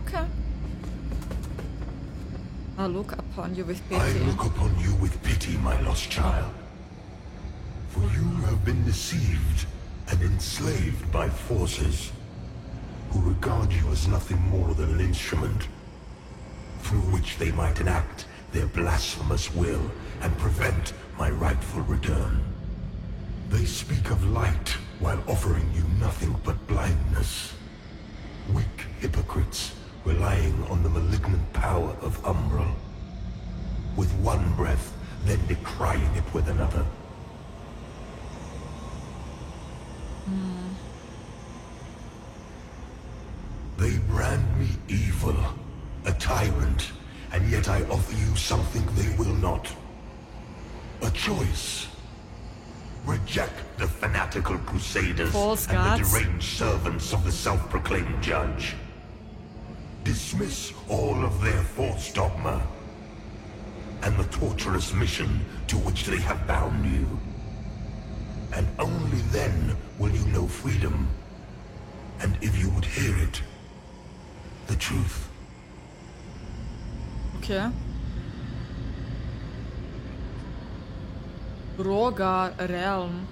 Okay. I look upon you with pity. I look upon you with pity, my lost child. For you have been deceived and enslaved by forces who regard you as nothing more than an instrument through which they might enact their blasphemous will and prevent my rightful return. They speak of light while offering you nothing but blindness. Weak hypocrites relying on the malignant power of Umbral. With one breath, then decrying it with another. They brand me evil, a tyrant, and yet I offer you something they will not. A choice. Reject the fanatical crusaders False and gods. the deranged servants of the self-proclaimed judge. Dismiss all of their false dogma and the torturous mission to which they have bound you. And only then will you know freedom. And if you would hear it, the truth. Okay. Rogar Realm.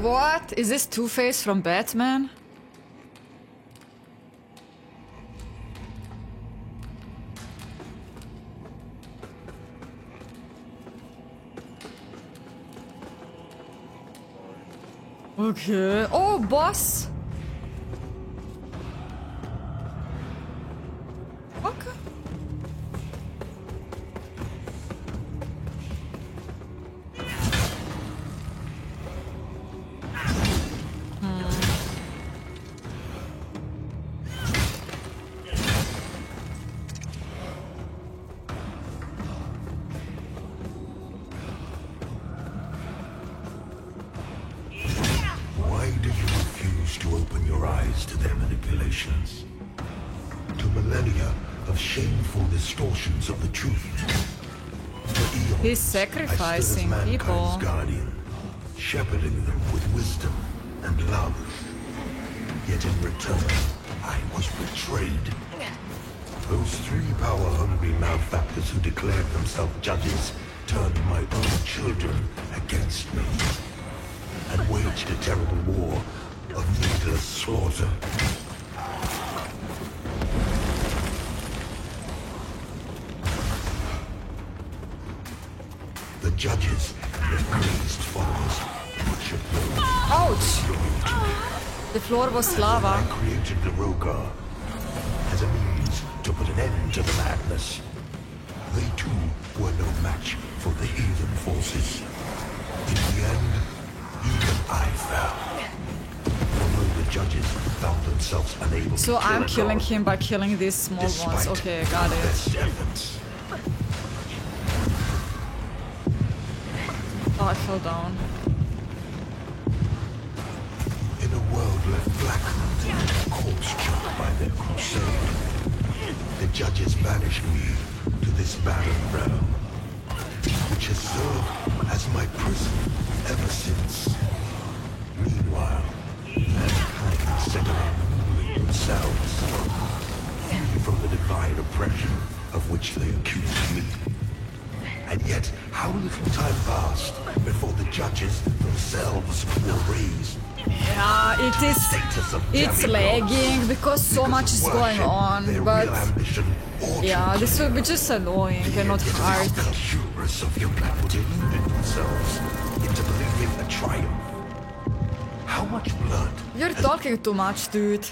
What? Is this Two-Face from Batman? Okay. Oh, boss! Okay. Why do you refuse to open your eyes to their manipulations? To millennia of shameful distortions of the truth? For eons, He's I stood sacrificing as people. mankind's guardian, shepherding them with wisdom and love. Yet in return, I was betrayed. Those three power-hungry malefactors who declared themselves judges turned my own children against me and waged a terrible war of needless slaughter. The judges and their crazed followers butchered those. Ouch! The floor was I lava. created the Rogar as a means to put an end to the madness. They too were no match for the heathen forces. In the end, even I fell. Although the judges found themselves unable So to kill I'm a killing god, him by killing these small ones. despite Okay, got their it. best efforts. Oh, I fell down. In a world left blackened, corpse-choked by their crusade, the judges banished me to this barren realm, which has served as my prison ever since. Meanwhile, mankind set about ruling themselves, free from the divine oppression of which they accused me. And yet, how little time passed before the judges themselves were raised Yeah, it is. Status of It's demigods. lagging because so much is going on, Their but real ambition or yeah, this will be truth. just annoying and not Yet it is hard. the hubris of your people deluded themselves into believing a triumph. How much blood You're has talking too much, dude.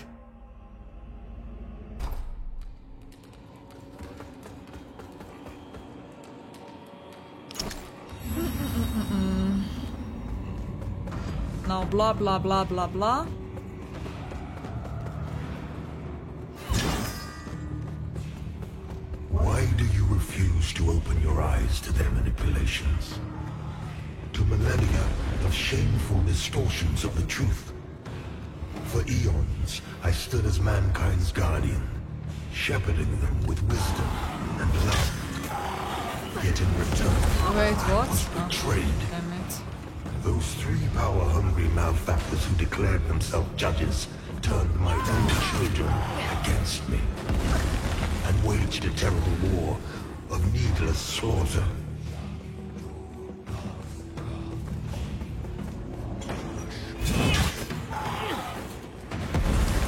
Now blah blah blah blah blah. Why do you refuse to open your eyes to their manipulations? To millennia of shameful distortions of the truth? For eons, I stood as mankind's guardian, shepherding them with wisdom and love. Yet in return, Wait, what? was Oh, betrayed. damn it. Those three power-hungry malefactors who declared themselves judges turned my own children against me and waged a terrible war of needless slaughter.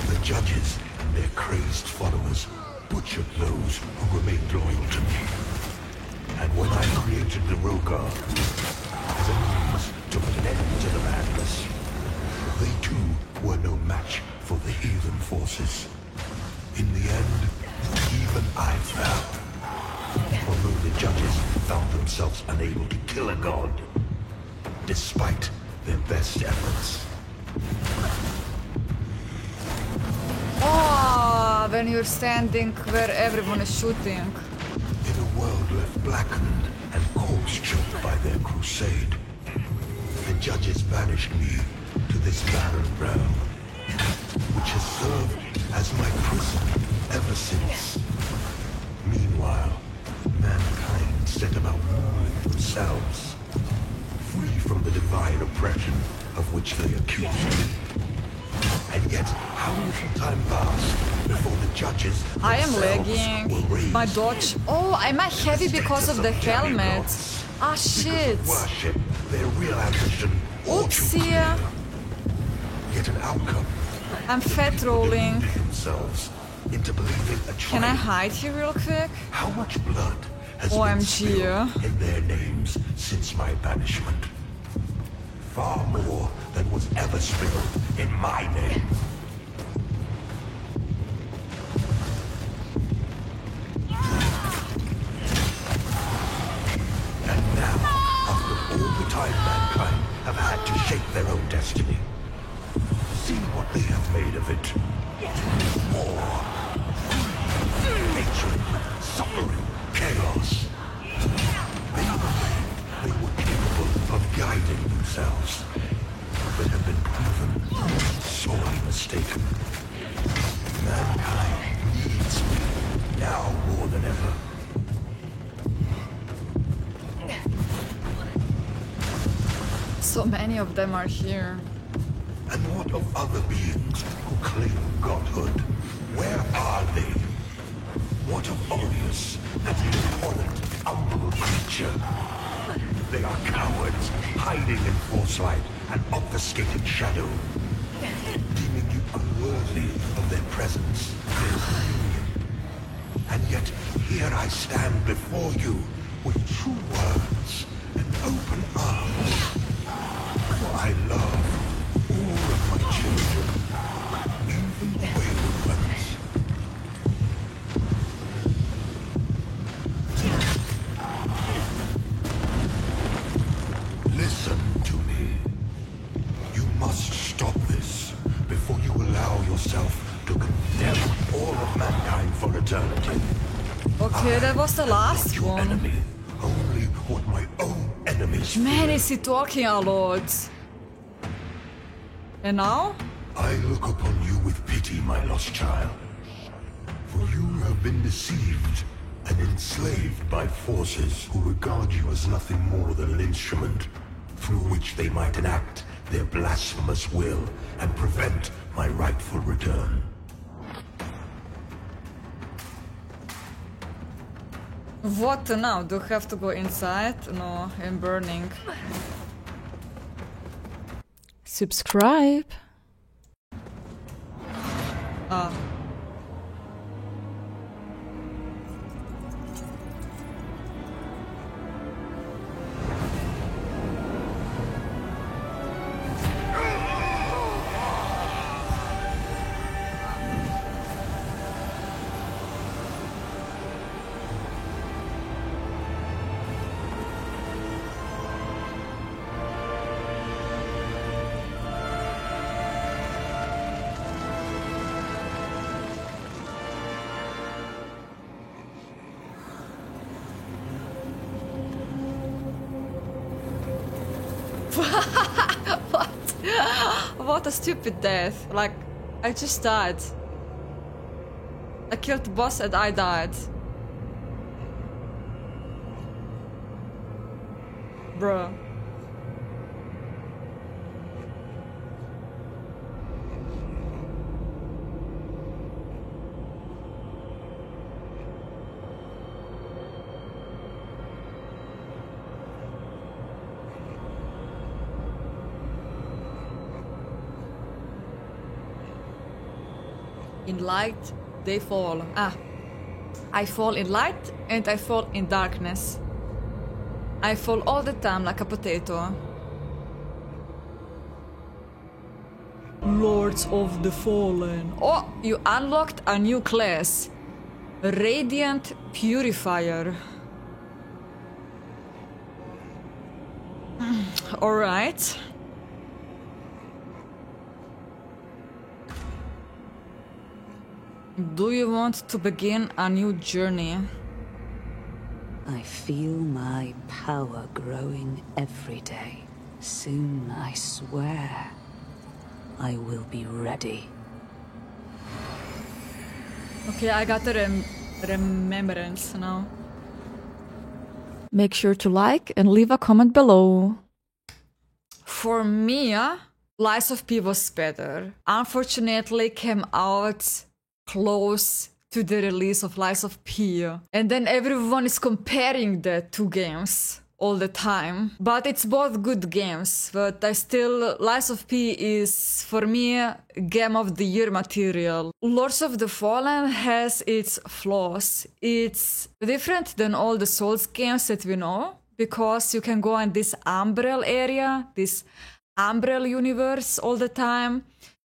The judges and their crazed followers butchered those who remained loyal to me. And when I created the Rogar as a means to put an end to the madness, they too were no match for the heathen forces. In the end, even I fell. Although the judges found themselves unable to kill a god, despite their best efforts. Oh, when you're standing where everyone is shooting. In a world left blackened and corpse-choked by their crusade, the judges banished me to this barren realm, which has served as my prison ever since. Meanwhile, mankind set about ruling themselves, free from the divine oppression of which they accused me. And yet, how little time passed before the judges I am themselves lagging. were raised My dodge. Oh, am I heavy because of the helmet? Ah, shit. Worship their real ambition or Oopsie. truth. Yet an outcome I'm fat rolling. deluded themselves into believing a Can I triumph. hide here real quick? How much blood has been OMG. spilled in their names since my banishment? Far more than was ever spilled in my name. And now, after all the time mankind have had to shape their own destiny, see what they have made of it. War, hatred, suffering, chaos. They believed they were capable of guiding themselves, but have been proven sorely mistaken. Mankind needs me now more than ever. So many of them are here. And what of other beings who claim godhood? Where are they? What of Orius, that abhorrent, humble creature? They are cowards, hiding in false light and obfuscating shadow, deeming you unworthy of their presence, their union. And yet, here I stand before you with true words and open arms. For I love all of my children, even the wayward ones. Listen to me. You must stop this before you allow yourself to condemn all of mankind for eternity. Okay, that was the Not last your one. enemy, only what my own enemies Man, fear. is he talking a lot? And now? I look upon you with pity, my lost child. For you have been deceived and enslaved by forces who regard you as nothing more than an instrument through which they might enact their blasphemous will and prevent my rightful return. What now? Do I have to go inside? No, I'm burning. subscribe. What? What a stupid death. Like, I just died. I killed the boss and I died. Bruh. In light, they fall. I fall in light and I fall in darkness. I fall all the time like a potato. Lords of the Fallen. Oh, you unlocked a new class. Radiant Purifier. Alright. Do you want to begin a new journey? I feel my power growing every day. Soon, I swear, I will be ready. Okay, I got the remembrance now. Make sure to like and leave a comment below. For me, Lies of P was better. Unfortunately, came out close to the release of Lies of P. And then everyone is comparing the two games all the time. But it's both good games. But Lies of P is, for me, Game of the Year material. Lords of the Fallen has its flaws. It's different than all the Souls games that we know, because you can go in this Umbrel area, this Umbrel universe all the time.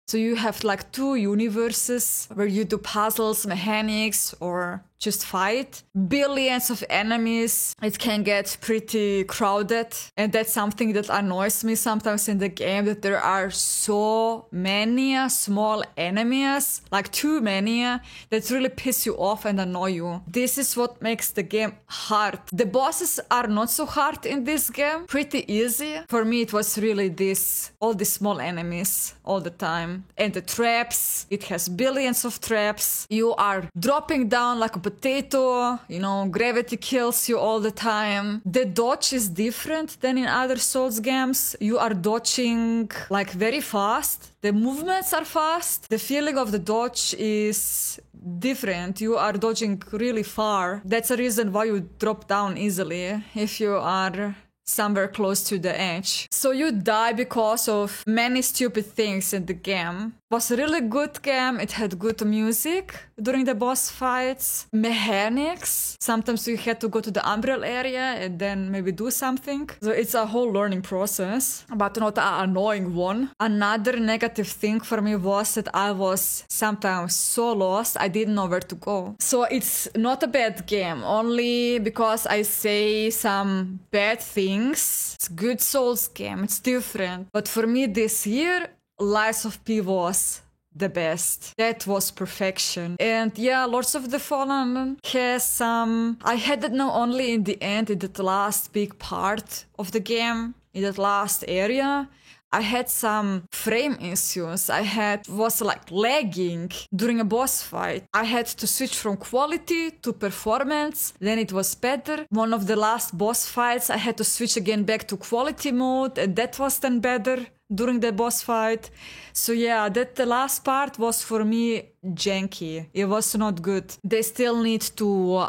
So you have like two universes where you do puzzles, mechanics, or just fight. Billions of enemies. It can get pretty crowded. And that's something that annoys me sometimes in the game, that there are so many small enemies, like too many, that really piss you off and annoy you. This is what makes the game hard. The bosses are not so hard in this game, pretty easy. For me, it was really all these small enemies all the time. And the traps, it has billions of traps. You are dropping down like a potato, you know, gravity kills you all the time. The dodge is different than in other Souls games. You are dodging like very fast. The movements are fast. The feeling of the dodge is different. You are dodging really far. That's a reason why you drop down easily if you are somewhere close to the edge. So you die because of many stupid things in the game. It was a really good game. It had good music during the boss fights. Mechanics. Sometimes you had to go to the Umbrel area and then maybe do something. So it's a whole learning process, but not an annoying one. Another negative thing for me was that I was sometimes so lost, I didn't know where to go. So it's not a bad game, only because I say some bad things. It's a good Souls game, it's different. But for me this year, Lies of P was the best. That was perfection. And yeah, Lords of the Fallen has some... I had it now only in the end, in that last big part of the game, in that last area. I had some frame issues. Was like lagging during a boss fight. I had to switch from quality to performance, then it was better. One of the last boss fights, I had to switch again back to quality mode, and that was then better. during the boss fight. So yeah, that the last part was for me janky. It was not good. They still need to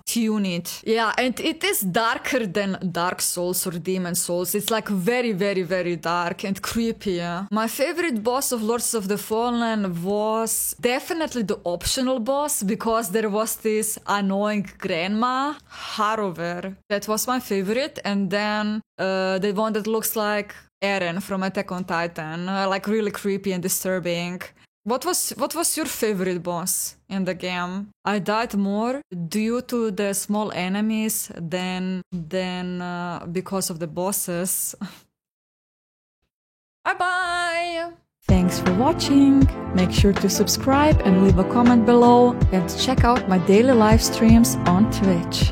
tune it. Yeah, and it is darker than Dark Souls or Demon Souls. It's like very, very, very dark and creepy. My favorite boss of Lords of the Fallen was definitely the optional boss, because there was this annoying grandma, Harrower. That was my favorite. And then the one that looks like Eren from Attack on Titan, like really creepy and disturbing. What was your favorite boss in the game? I died more due to the small enemies than because of the bosses. Bye bye! Thanks for watching. Make sure to subscribe and leave a comment below, and check out my daily live streams on Twitch.